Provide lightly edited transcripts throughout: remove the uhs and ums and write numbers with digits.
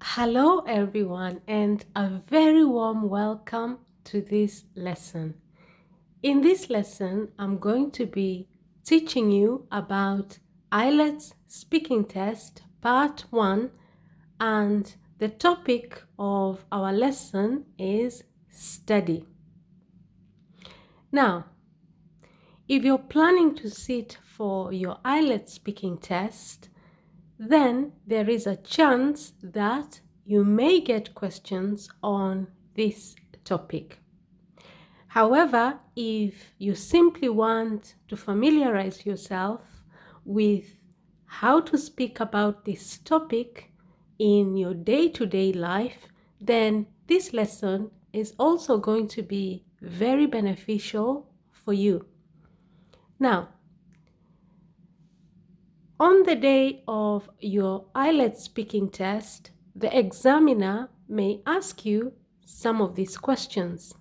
Hello, everyone, and a very warm welcome to this lesson. In this lesson, I'm going to be teaching you about IELTS Speaking Test Part 1, and the topic of our lesson is study. Now, if you're planning to sit for your IELTS Speaking Test, then there is a chance that you may get questions on this topic. However, if you simply want to familiarize yourself with how to speak about this topic in your day-to-day life, then this lesson is also going to be very beneficial for you. Now, on the day of your IELTS speaking test, the examiner may ask you some of these questions.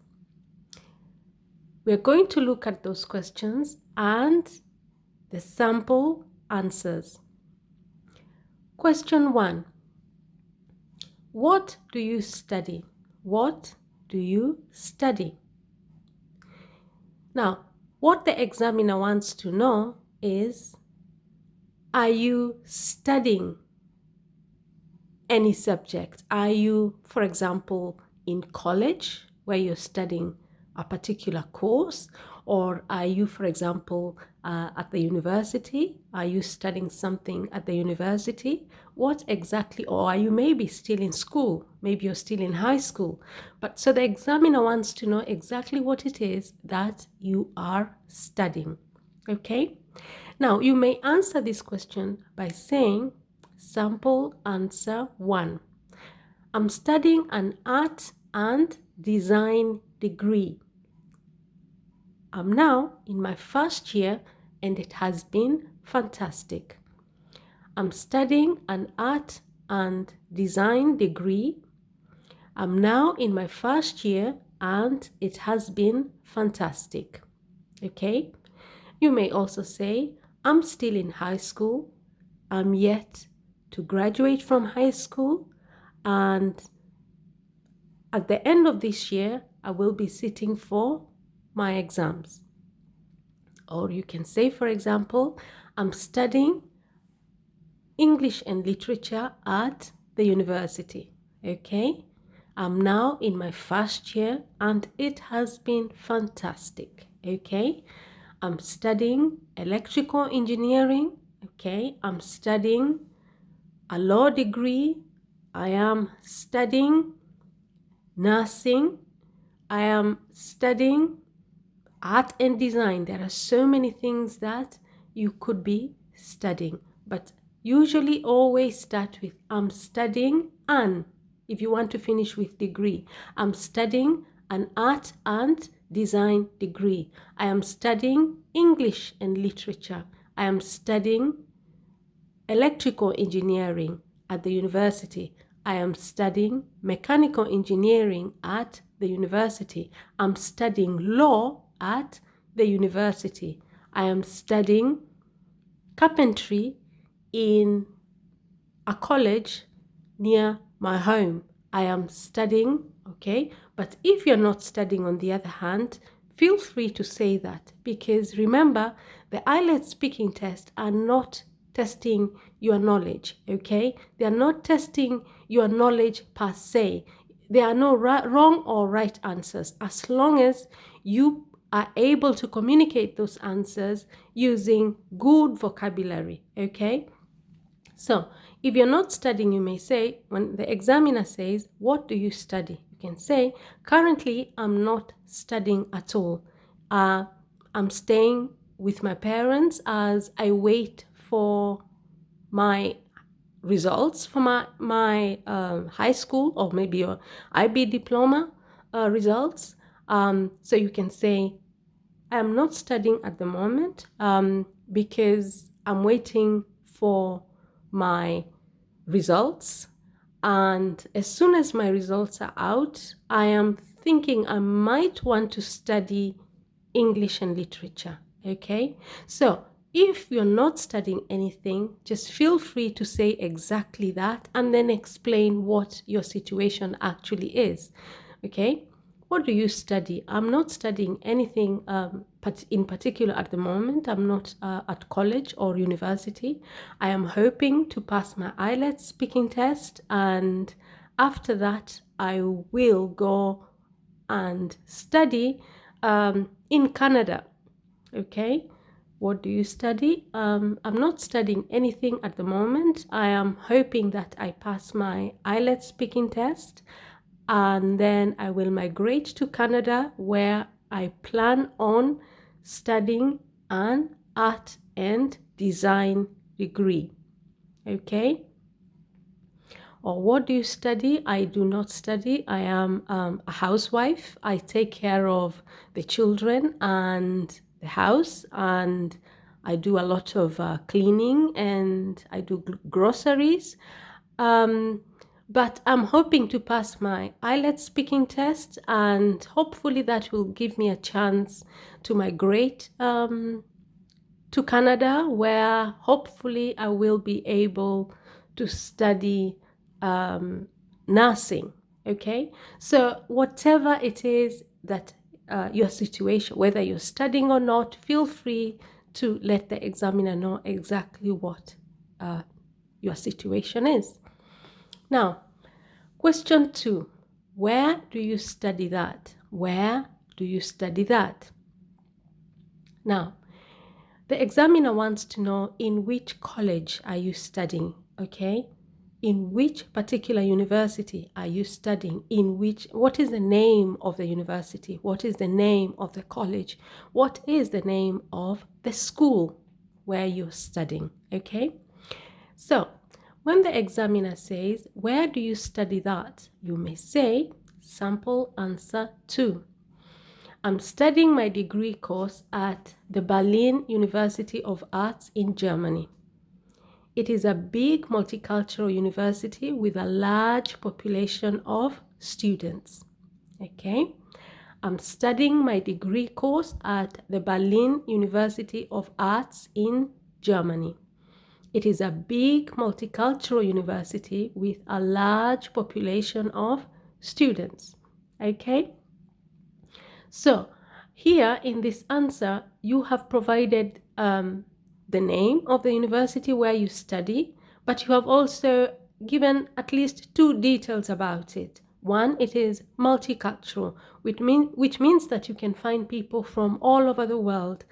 We're going to look at those questions and the sample answers. Question 1. What do you study? What do you study? Now, what the examiner wants to know is, are you studying any subject? Are you, for example, in college where you're studying a particular course? Or are you, for example, at the university? Are you studying something at the university? What exactly? Or are you maybe still in school? Maybe you're still in high school. But so the examiner wants to know exactly what it is that you are studying. Okay? Now, you may answer this question by saying, sample answer 1. I'm studying an art and design degree. I'm now in my first year and it has been fantastic. I'm studying an art and design degree. I'm now in my first year and it has been fantastic. Okay? You may also say, I'm still in high school. I'm yet to graduate from high school, and at the end of this year, I will be sitting for my exams. Or you can say, for example, I'm studying English and literature at the university. Okay? I'm now in my first year and it has been fantastic. Okay? I'm studying electrical engineering. Okay? I'm studying a law degree. I am studying nursing. I am studying art and design. There are so many things that you could be studying, but usually always start with I'm studying an. If you want to finish with degree, I'm studying an art and design degree. I am studying English and literature. I am studying electrical engineering at the university. I am studying mechanical engineering at the university. I'm studying law at the university. I am studying carpentry in a college near my home. I am studying, okay? But if you're not studying, on the other hand, feel free to say that, because remember, the IELTS speaking test are not testing your knowledge, okay? They are not testing your knowledge per se. There are no wrong or right answers, as long as you are able to communicate those answers using good vocabulary, okay? So, if you're not studying, you may say, when the examiner says, what do you study? You can say, currently, I'm not studying at all. I'm staying with my parents as I wait for my results for my high school or maybe your IB diploma results. So you can say, I'm not studying at the moment because I'm waiting for my results. And as soon as my results are out, I am thinking I might want to study English and literature. Okay, so if you're not studying anything, just feel free to say exactly that and then explain what your situation actually is. Okay? What do you study? I'm not studying anything in particular at the moment. I'm not at college or university. I am hoping to pass my IELTS speaking test, and after that, I will go and study in Canada. Okay? What do you study? I'm not studying anything at the moment. I am hoping that I pass my IELTS speaking test, and then I will migrate to Canada, where I plan on studying an art and design degree. Okay? Or what do you study? I do not study. I am a housewife. I take care of the children and the house, and I do a lot of cleaning, and I do groceries. But I'm hoping to pass my IELTS speaking test, and hopefully that will give me a chance to migrate to Canada, where hopefully I will be able to study nursing. Okay, so whatever it is that your situation, whether you're studying or not, feel free to let the examiner know exactly what your situation is. Now, question 2, where do you study that? Where do you study that? Now, the examiner wants to know, in which college are you studying, okay? In which particular university are you studying? What is the name of the university? What is the name of the college? What is the name of the school where you're studying, okay? So, when the examiner says, where do you study that? You may say, sample answer 2. I'm studying my degree course at the Berlin University of Arts in Germany. It is a big multicultural university with a large population of students. Okay? I'm studying my degree course at the Berlin University of Arts in Germany. It is a big multicultural university with a large population of students. Okay? So here in this answer, you have provided the name of the university where you study, but you have also given at least 2 details about it. One, it is multicultural, which means that you can find people from all over the world,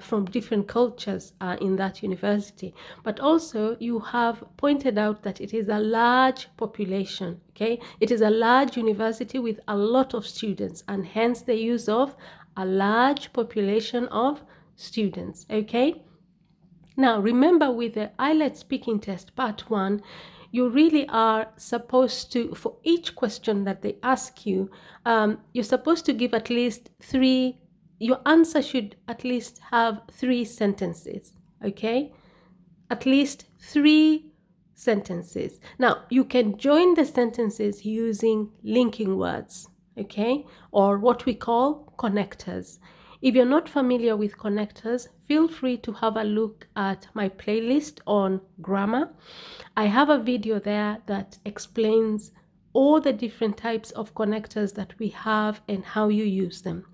from different cultures in that university. But also you have pointed out that it is a large population, okay? It is a large university with a lot of students, and hence the use of a large population of students, okay? Now, remember, with the IELTS speaking test part 1, you really are supposed to, for each question that they ask you, you're supposed to give at least 3, your answer should at least have 3 sentences, okay? At least 3 sentences. Now, you can join the sentences using linking words, okay? Or what we call connectors. If you're not familiar with connectors, feel free to have a look at my playlist on grammar. I have a video there that explains all the different types of connectors that we have and how you use them.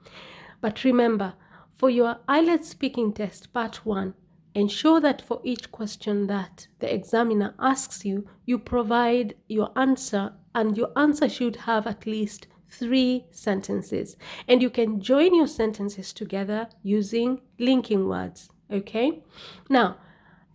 But remember, for your IELTS speaking test part 1, ensure that for each question that the examiner asks you, you provide your answer, and your answer should have at least 3 sentences. And you can join your sentences together using linking words, okay? Now,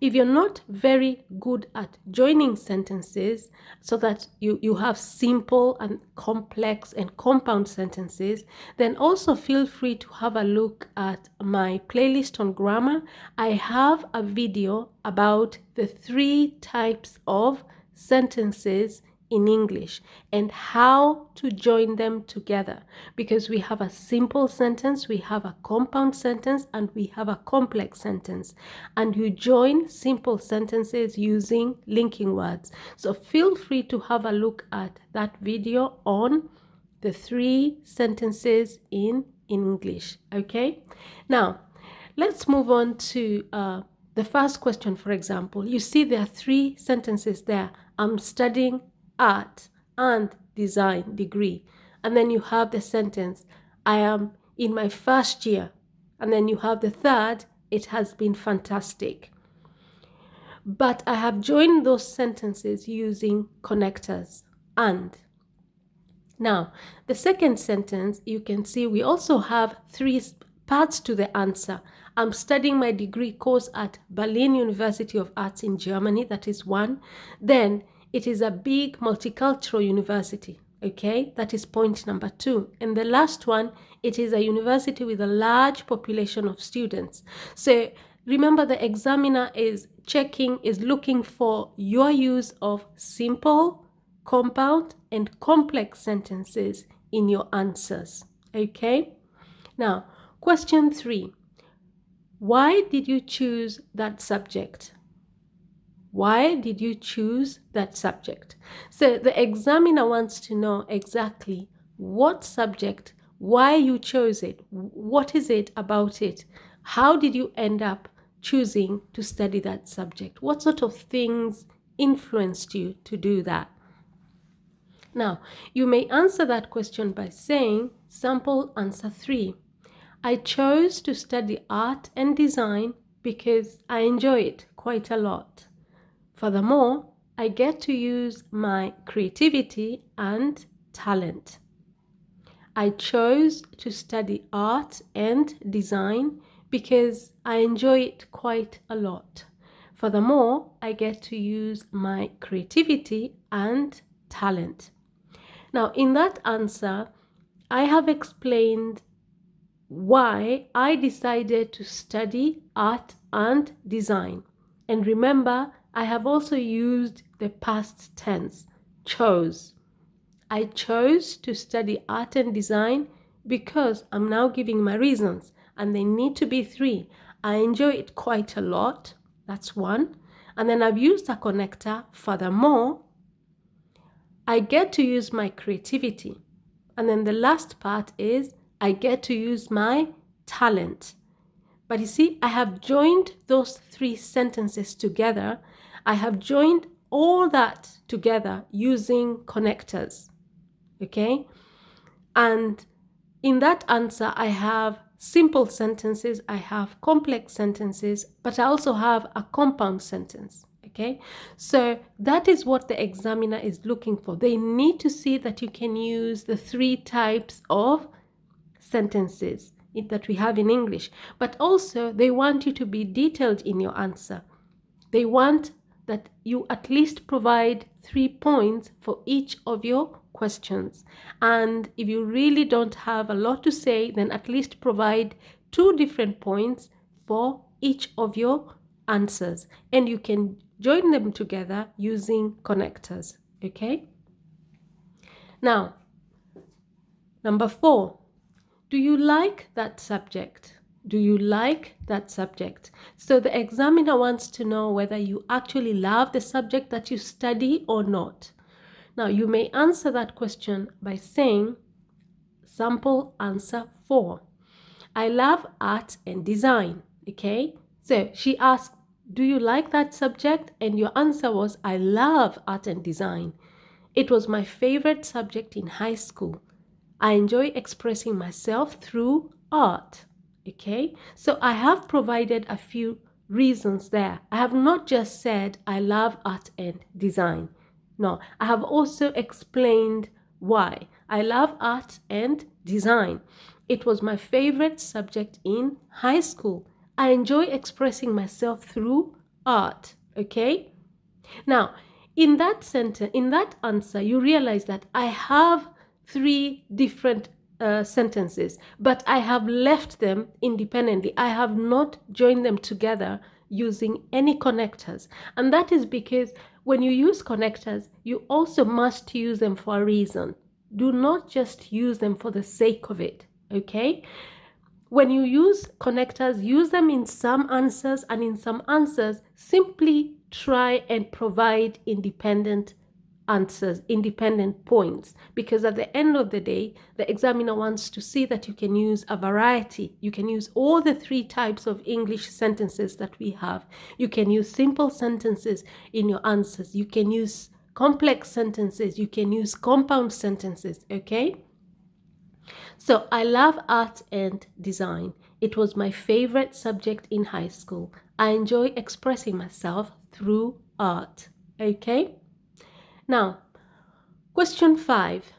if you're not very good at joining sentences so that you have simple and complex and compound sentences, then also feel free to have a look at my playlist on grammar. I have a video about the 3 types of sentences in English and how to join them together, because we have a simple sentence, we have a compound sentence, and we have a complex sentence, and you join simple sentences using linking words. So feel free to have a look at that video on the 3 sentences in English, okay? Now, let's move on to the first question, for example. You see there are 3 sentences there. I'm studying art and design degree. And then you have the sentence, I am in my first year. And then you have the third, it has been fantastic. But I have joined those sentences using connectors and. Now, the second sentence, you can see we also have 3 parts to the answer. I'm studying my degree course at Berlin University of Arts in Germany. That is 1. Then it is a big multicultural university. Okay, that is point number 2. And the last one, it is a university with a large population of students. So remember, the examiner is looking for your use of simple, compound, and complex sentences in your answers. Okay? Now, question 3. Why did you choose that subject? Why did you choose that subject? So the examiner wants to know exactly what subject, why you chose it, what is it about it, how did you end up choosing to study that subject, what sort of things influenced you to do that. Now, you may answer that question by saying, sample answer 3. I chose to study art and design because I enjoy it quite a lot. Furthermore, I get to use my creativity and talent. I chose to study art and design because I enjoy it quite a lot. Furthermore, I get to use my creativity and talent. Now, in that answer, I have explained why I decided to study art and design. And remember, I have also used the past tense, chose. I chose to study art and design because I'm now giving my reasons, and they need to be 3. I enjoy it quite a lot. That's 1. And then I've used a connector, furthermore. I get to use my creativity. And then the last part is I get to use my talent. But you see, I have joined those 3 sentences together. I have joined all that together using connectors. Okay? And in that answer, I have simple sentences, I have complex sentences, but I also have a compound sentence. Okay, so that is what the examiner is looking for. They need to see that you can use the 3 types of sentences that we have in English, but also they want you to be detailed in your answer. They want that you at least provide 3 points for each of your questions. And if you really don't have a lot to say, then at least provide 2 different points for each of your answers. And you can join them together using connectors. Okay? Now, number 4. Do you like that subject? Do you like that subject? So the examiner wants to know whether you actually love the subject that you study or not. Now, you may answer that question by saying, sample answer 4. I love art and design. Okay? So she asked, do you like that subject? And your answer was, I love art and design. It was my favorite subject in high school. I enjoy expressing myself through art. Okay, so I have provided a few reasons there. I have not just said I love art and design. No, I have also explained why. I love art and design. It was my favorite subject in high school. I enjoy expressing myself through art. Okay, now in that sentence, in that answer, you realize that I have 3 different sentences, but I have left them independently. I have not joined them together using any connectors. And that is because when you use connectors, you also must use them for a reason. Do not just use them for the sake of it, okay? When you use connectors, use them in some answers, and in some answers, simply try and provide independent answers, independent points, because at the end of the day, the examiner wants to see that you can use a variety. You can use all the 3 types of English sentences that we have. You can use simple sentences in your answers. You can use complex sentences. You can use compound sentences, okay? So I love art and design. It was my favorite subject in high school. I enjoy expressing myself through art, okay? Now, question 5.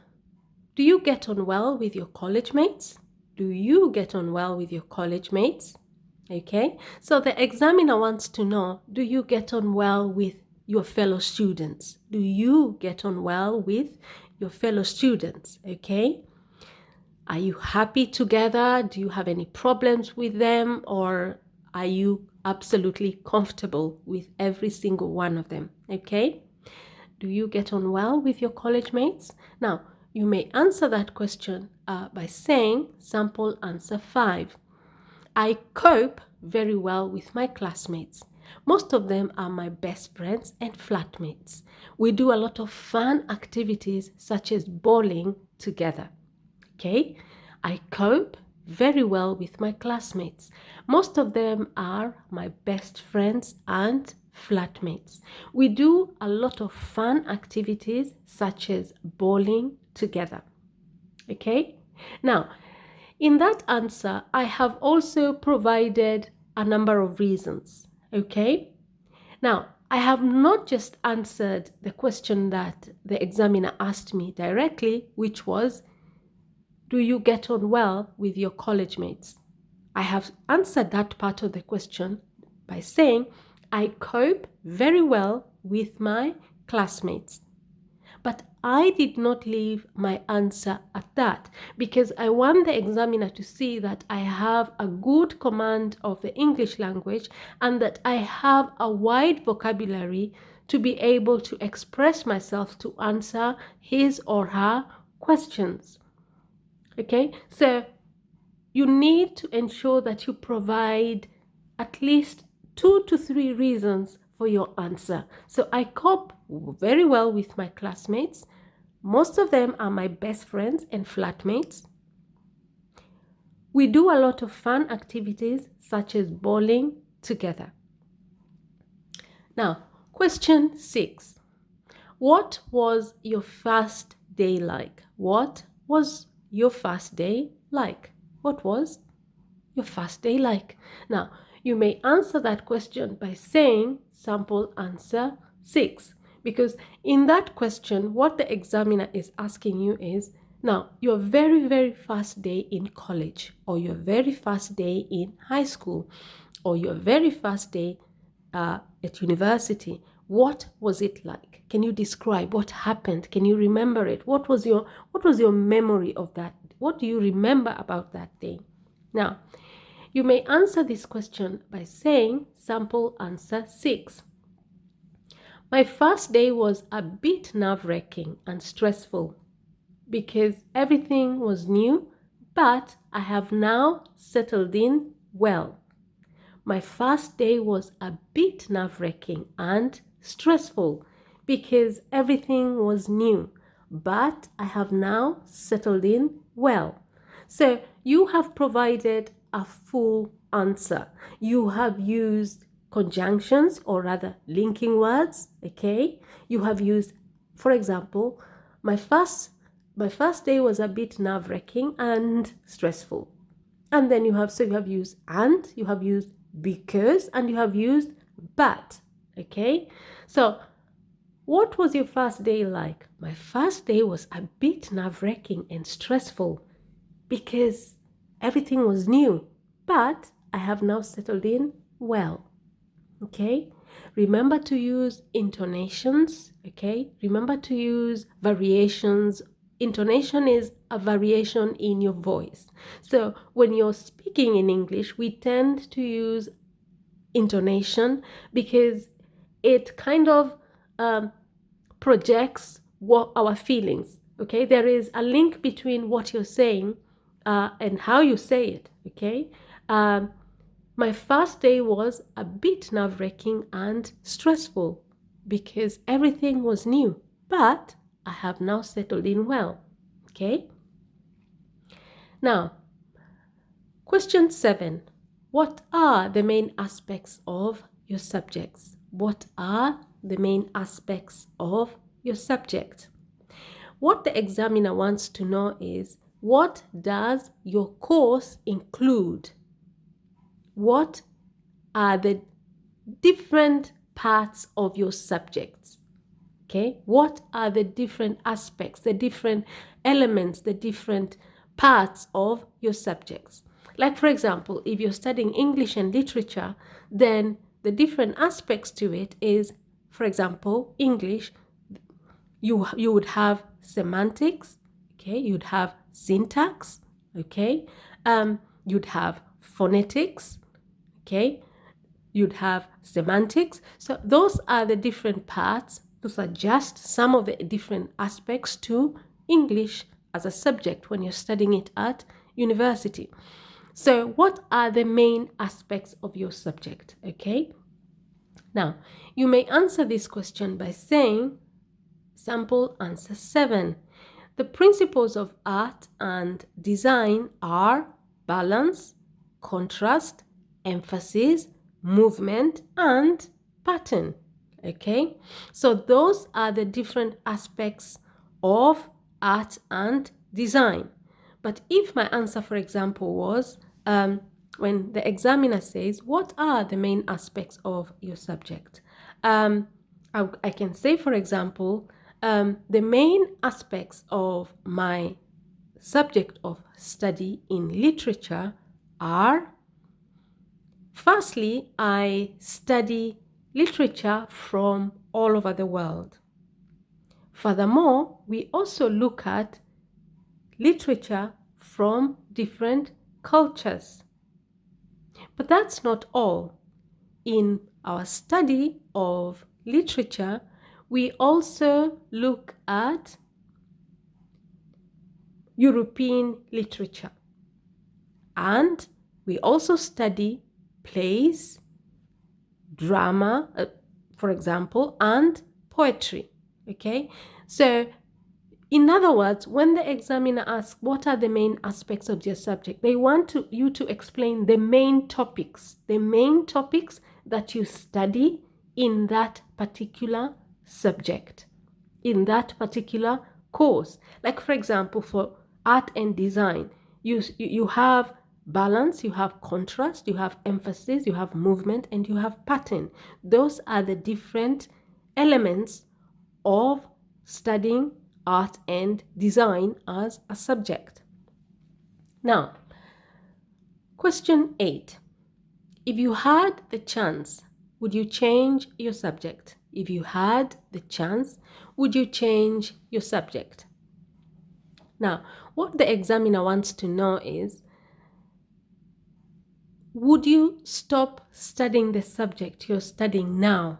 Do you get on well with your college mates? Do you get on well with your college mates? Okay, so the examiner wants to know, do you get on well with your fellow students? Do you get on well with your fellow students? Okay, are you happy together? Do you have any problems with them? Or are you absolutely comfortable with every single one of them? Okay. Do you get on well with your college mates? Now, you may answer that question by saying sample answer 5. I cope very well with my classmates. Most of them are my best friends and flatmates. We do a lot of fun activities such as bowling together. Okay, I cope very well with my classmates. Most of them are my best friends and flatmates. We do a lot of fun activities such as bowling together. Okay, now in that answer, I have also provided a number of reasons. Okay, now I have not just answered the question that the examiner asked me directly, which was, do you get on well with your college mates? I have answered that part of the question by saying, I cope very well with my classmates. But I did not leave my answer at that because I want the examiner to see that I have a good command of the English language and that I have a wide vocabulary to be able to express myself to answer his or her questions. Okay, so you need to ensure that you provide at least 2 to 3 reasons for your answer. So I cope very well with my classmates. Most of them are my best friends and flatmates. We do a lot of fun activities such as bowling together. Now, question 6. What was your first day like? What was your first day like? What was your first day like? Now, you may answer that question by saying sample answer 6, because in that question, what the examiner is asking you is, now, your very, very first day in college, or your very first day in high school, or your very first day at university, what was it like? Can you describe what happened? Can you remember it? What was your memory of that? What do you remember about that day? Now, you may answer this question by saying sample answer 6. My first day was a bit nerve-wracking and stressful because everything was new, but I have now settled in well. My first day was a bit nerve-wracking and stressful because everything was new, but I have now settled in well. So you have provided a full answer. You have used conjunctions, or rather linking words, okay? You have used, for example, my first day was a bit nerve-wracking and stressful. And then you have used and, you have used because, and you have used but, okay? So what was your first day like? My first day was a bit nerve-wracking and stressful because everything was new, but I have now settled in well, okay? Remember to use intonations, okay? Remember to use variations. Intonation is a variation in your voice. So when you're speaking in English, we tend to use intonation because it kind of projects what our feelings, okay? There is a link between what you're saying and how you say it, okay? My first day was a bit nerve-wracking and stressful because everything was new, but I have now settled in well. Okay? Now, question 7. What are the main aspects of your subjects? What are the main aspects of your subject? What the examiner wants to know is, what does your course include? What are the different parts of your subjects? Okay, what are the different aspects, the different elements, the different parts of your subjects? Like, for example, if you're studying English and literature, then the different aspects to it is, for example, English, you would have semantics, okay, you'd have syntax, okay, you'd have phonetics, okay, you'd have semantics. So those are the different parts. Those are just some of the different aspects to English as a subject when you're studying it at university. So what are the main aspects of your subject? Okay. Now, you may answer this question by saying, sample answer 7. The principles of art and design are balance, contrast, emphasis, movement, and pattern. Okay, so those are the different aspects of art and design. But if my answer, for example, was when the examiner says, what are the main aspects of your subject? I can say, for example, the main aspects of my subject of study in literature are, firstly, I study literature from all over the world. Furthermore, we also look at literature from different cultures. But that's not all. In our study of literature, we also look at European literature. And we also study plays, drama, for example, and poetry. Okay? So, in other words, when the examiner asks what are the main aspects of your subject, they want you to explain the main topics that you study in that particular subject, in that particular course. Like, for example, for art and design, you have balance, you have contrast, you have emphasis, you have movement, and you have pattern. Those are the different elements of studying art and design as a subject. Now, question 8. If you had the chance, would you change your subject? If you had the chance, would you change your subject? Now, what the examiner wants to know is, would you stop studying the subject you're studying now,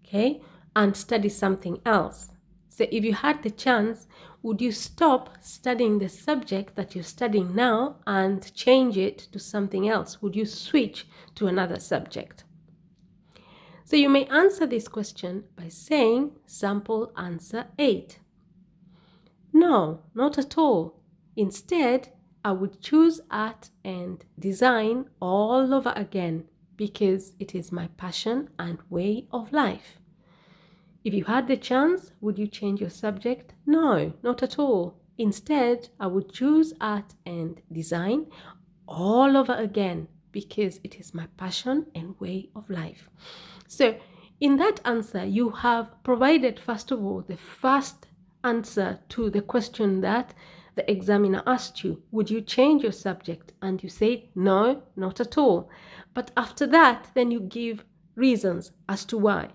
okay, and study something else? So if you had the chance, would you stop studying the subject that you're studying now and change it to something else? Would you switch to another subject? So you may answer this question by saying sample answer 8. No, not at all. Instead, I would choose art and design all over again because it is my passion and way of life. If you had the chance, would you change your subject? No, not at all. Instead, I would choose art and design all over again because it is my passion and way of life. So, in that answer, you have provided, first of all, the first answer to the question that the examiner asked you. Would you change your subject? And you say, no, not at all. But after that, then you give reasons as to why.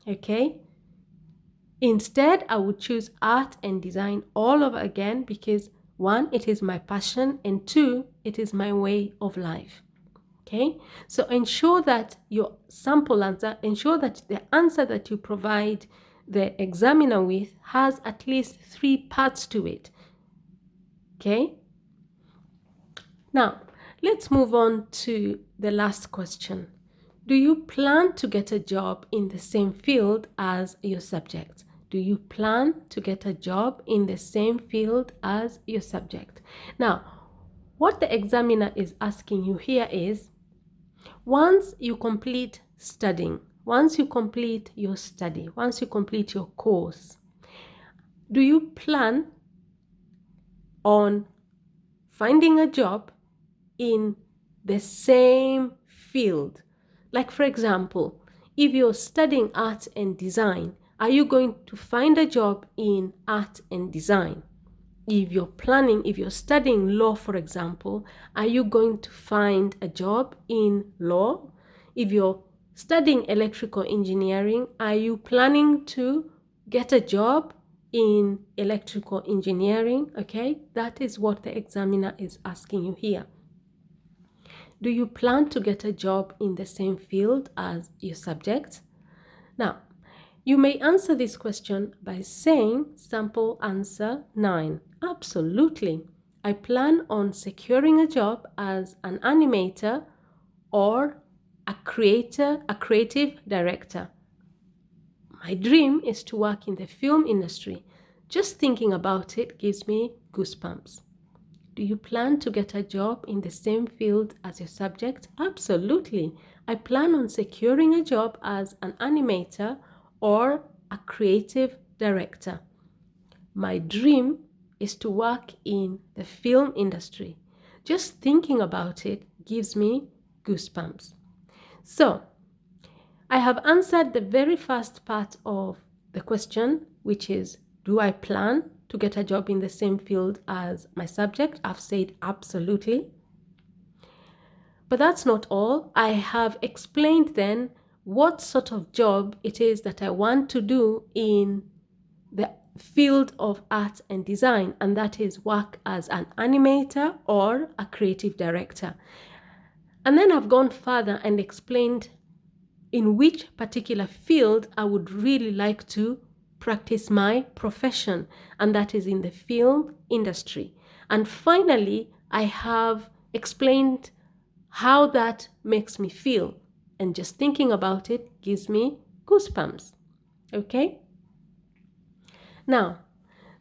Okay? Instead, I would choose art and design all over again because 1, it is my passion, and 2, it is my way of life. Okay, so ensure that your sample answer, ensure that the answer that you provide the examiner with has at least 3 parts to it. Okay, now let's move on to the last question. Do you plan to get a job in the same field as your subject? Do you plan to get a job in the same field as your subject? Now, what the examiner is asking you here is, once you complete studying, once you complete your study, once you complete your course, do you plan on finding a job in the same field? Like, for example, if you're studying art and design, are you going to find a job in art and design? If you're studying law, for example, are you going to find a job in law? If you're studying electrical engineering, are you planning to get a job in electrical engineering? Okay, that is what the examiner is asking you here. Do you plan to get a job in the same field as your subject? Now, you may answer this question by saying sample answer 9. Absolutely. I plan on securing a job as an animator or a creative director. My dream is to work in the film industry. Just thinking about it gives me goosebumps. Do you plan to get a job in the same field as your subject? Absolutely. I plan on securing a job as an animator or a creative director. My dream is to work in the film industry. Just thinking about it gives me goosebumps. So, I have answered the very first part of the question, which is, do I plan to get a job in the same field as my subject? I've said absolutely. But that's not all. I have explained then what sort of job it is that I want to do in the field of art and design, and that is work as an animator or a creative director. And then I've gone further and explained in which particular field I would really like to practice my profession, and that is in the film industry. And finally, I have explained how that makes me feel, and just thinking about it gives me goosebumps. Okay? Now,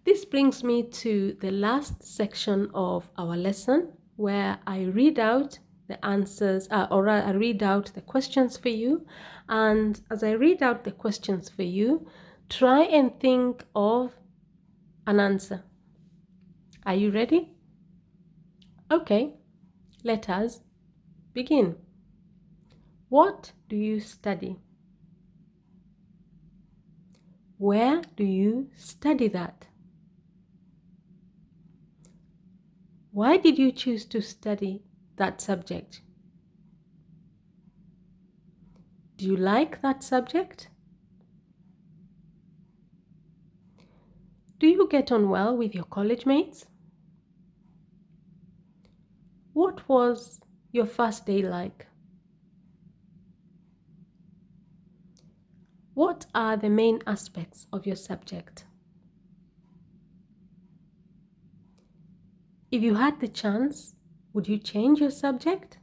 this brings me to the last section of our lesson, where I read out the answers, or I read out the questions for you. And as I read out the questions for you, try and think of an answer. Are you ready? Okay, let us begin. What do you study? Where do you study that? Why did you choose to study that subject? Do you like that subject? Do you get on well with your college mates? What was your first day like? What are the main aspects of your subject? If you had the chance, would you change your subject?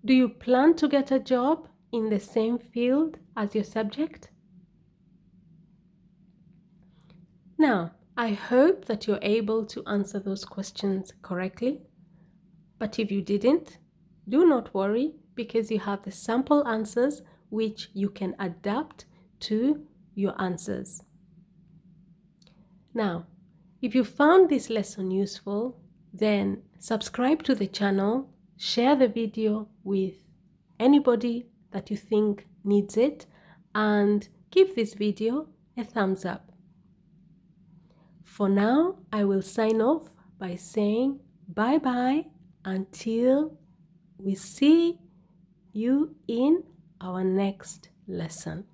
Do you plan to get a job in the same field as your subject? Now, I hope that you're able to answer those questions correctly. But if you didn't, do not worry, because you have the sample answers which you can adapt to your answers. Now, if you found this lesson useful, then subscribe to the channel, share the video with anybody that you think needs it, and give this video a thumbs up. For now, I will sign off by saying bye-bye until we see you in our next lesson.